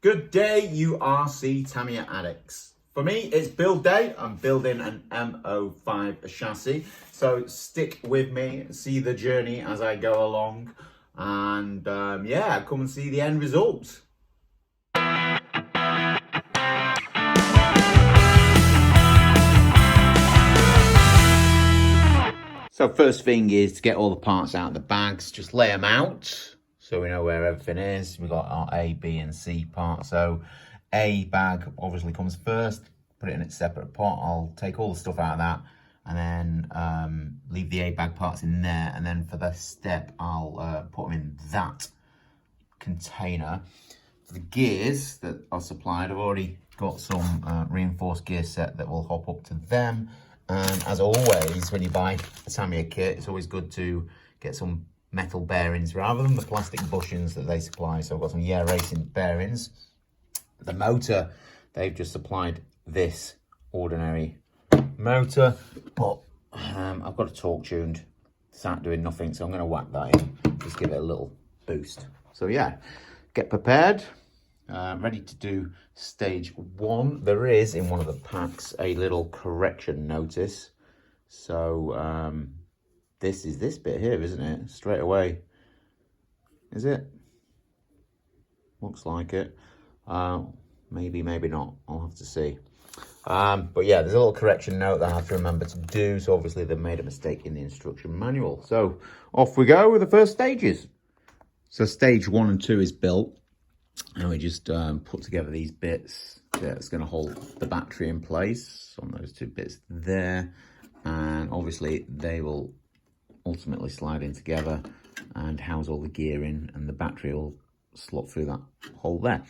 Good day, URC Tamiya addicts. For me, it's build day. I'm building an M-05 chassis. So stick with me, see the journey as I go along. And yeah, come and see the end result. So first thing is to get all the parts out of the bags, just lay them out so we know where everything is. We've got our A, B and C part. So A bag obviously comes first, put it in its separate pot. I'll take all the stuff out of that and then leave the A bag parts in there. And then for the step, I'll put them in that container. For the gears that are supplied, I've already got some reinforced gear set that will hop up to them. And as always, when you buy a Tamiya kit, it's always good to get some metal bearings rather than the plastic bushings that they supply. So I've got some Yeah Racing bearings. The motor, they've just supplied this ordinary motor, but I've got a torque tuned. It's not doing nothing, so I'm going to whack that in, just give it a little boost. So yeah, get prepared. Ready to do stage one. There is in one of the packs a little correction notice. So this is this bit here, isn't it? Straight away. Is it? Looks like it. Maybe, maybe not. I'll have to see. But yeah, there's a little correction note that I have to remember to do. So obviously they've made a mistake in the instruction manual. So off we go with the first stages. So stage 1 and 2 is built. And we just put together these bits that's going to hold the battery in place on those two bits there. And obviously they will ultimately slide in together and house all the gear in, and the battery will slot through that hole there.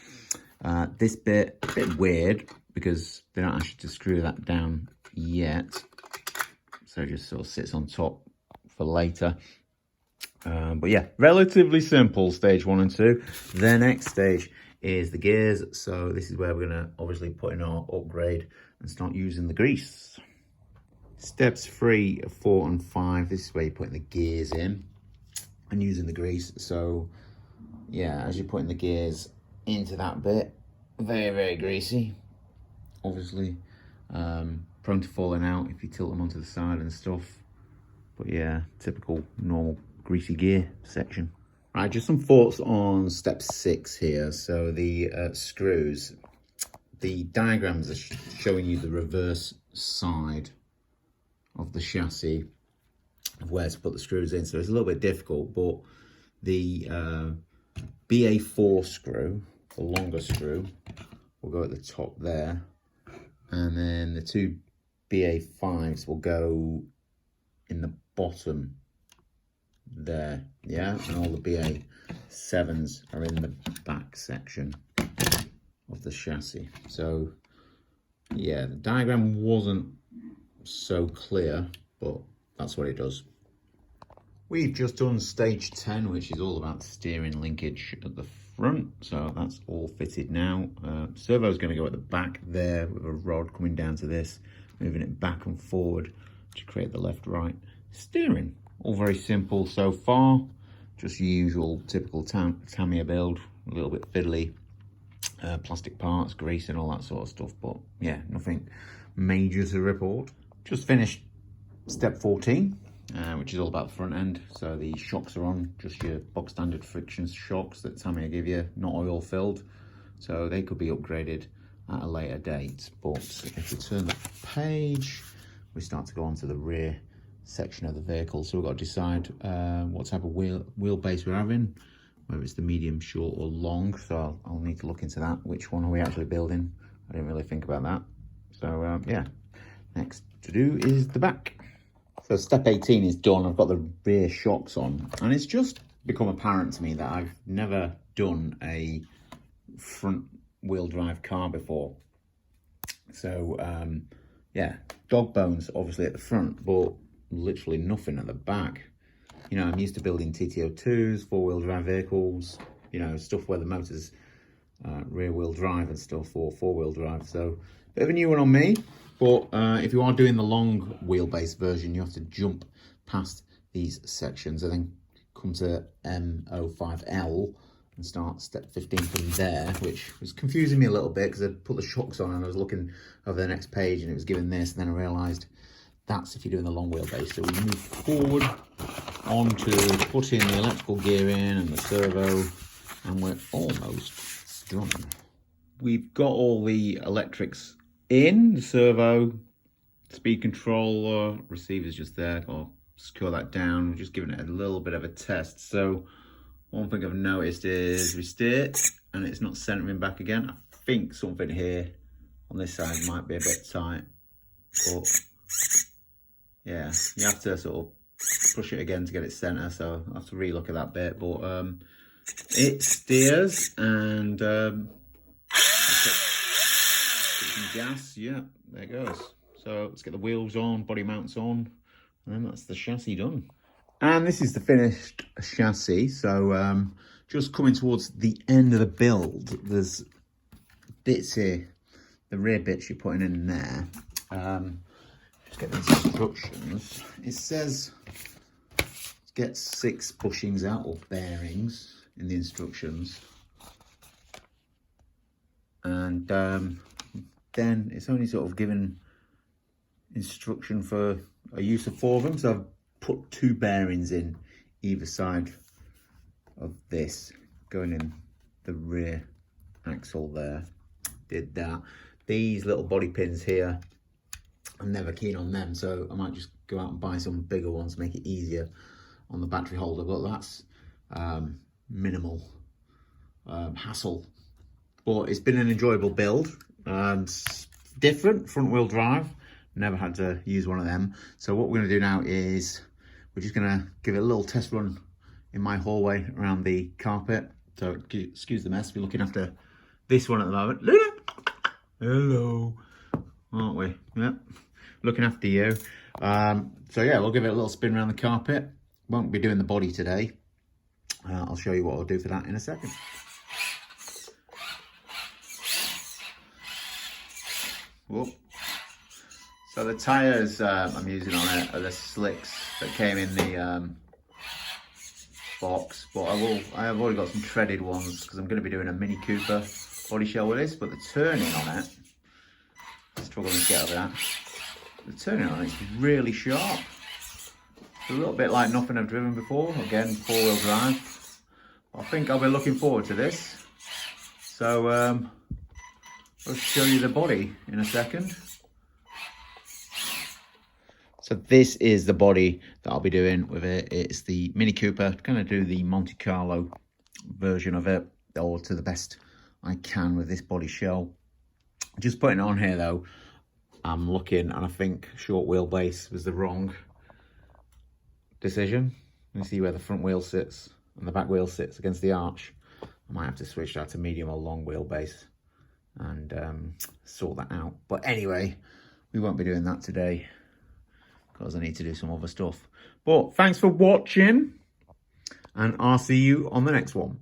This bit, a bit weird because they don't actually to screw that down yet. So it just sort of sits on top for later. But yeah, relatively simple, stage 1 and 2. The next stage is the gears. So this is where we're going to obviously put in our upgrade and start using the grease. Steps 3, 4 and 5, this is where you're putting the gears in and using the grease. So yeah, as you're putting the gears into that bit, very, very greasy. Obviously, prone to falling out if you tilt them onto the side and stuff. But yeah, typical normal greasy gear section. Right, just some thoughts on step 6 here. So the screws, the diagrams are showing you the reverse side of the chassis of where to put the screws in. So it's a little bit difficult, but the BA4 screw, the longer screw, will go at the top there. And then the two BA5s will go in the bottom there, yeah, and all the BA7s are in the back section of the chassis. So yeah, the diagram wasn't so clear, but that's what it does. We've just done stage 10, which is all about steering linkage at the front. So that's all fitted now. Servo is going to go at the back there with a rod coming down to this, moving it back and forward to create the left-right steering. All very simple so far. Just your usual typical Tamiya build, a little bit fiddly. Plastic parts, grease and all that sort of stuff. But yeah, nothing major to report. Just finished step 14, which is all about the front end. So the shocks are on, just your box standard friction shocks that Tamiya give you, not oil filled. So they could be upgraded at a later date. But if we turn the page, we start to go on to the rear section of the vehicle. So we've got to decide what type of wheelbase we're having, whether it's the medium, short or long. So I'll need to look into that. Which one are we actually building? I didn't really think about that. So yeah, next to do is the back. So step 18 is done. I've got the rear shocks on, and it's just become apparent to me that I've never done a front wheel drive car before. So yeah, dog bones obviously at the front, but literally nothing at the back. You know, I'm used to building TT02s, 4-wheel drive vehicles, you know, stuff where the motor's rear wheel drive and stuff, or 4-wheel drive. So bit of a new one on me. But if you are doing the long wheelbase version, you have to jump past these sections and then come to M-05L and start step 15 from there, which was confusing me a little bit because I put the shocks on and I was looking over the next page and it was giving this, and then I realised that's if you're doing the long wheelbase. So we move forward on to put in the electrical gear in and the servo, and we're almost done. We've got all the electrics in, the servo, speed controller, receiver's just there. I'll secure that down. We're just giving it a little bit of a test. So one thing I've noticed is we steer it and it's not centering back again. I think something here on this side might be a bit tight, but yeah, you have to sort of push it again to get it center. So I have to relook at that bit, but it steers and some gas. Yeah, there it goes. So let's get the wheels on, body mounts on, and then that's the chassis done. And this is the finished chassis. So just coming towards the end of the build, there's bits here, the rear bits you're putting in there. Just get the instructions. It says get 6 bushings out, or bearings, in the instructions. And then it's only sort of given instruction for a use of 4 of them. So I've put 2 bearings in either side of this, going in the rear axle there. Did that. These little body pins here, I'm never keen on them, so I might just go out and buy some bigger ones, make it easier on the battery holder, but that's minimal hassle. But it's been an enjoyable build. Different, front wheel drive, never had to use one of them. So what we're going to do now is we're just going to give it a little test run in my hallway around the carpet. So excuse the mess, we're looking after this one at the moment. Luna! Hello, aren't we? Yep, looking after you. So yeah, we'll give it a little spin around the carpet. Won't be doing the body today. I'll show you what I'll do for that in a second. Whoop. So the tyres I'm using on it are the slicks that came in the box, but I have already got some treaded ones because I'm going to be doing a Mini Cooper body shell with this. But the turning on it, struggling to get over that. The turning on it is really sharp. It's a little bit like nothing I've driven before. Again, 4-wheel drive. I think I'll be looking forward to this. So I'll show you the body in a second. So this is the body that I'll be doing with it. It's the Mini Cooper. I'm going to do the Monte Carlo version of it, or to the best I can with this body shell. Just putting it on here though, I'm looking and I think short wheelbase was the wrong decision. You see where the front wheel sits and the back wheel sits against the arch. I might have to switch that to medium or long wheelbase and sort that out. But anyway, we won't be doing that today because I need to do some other stuff. But thanks for watching, and I'll see you on the next one.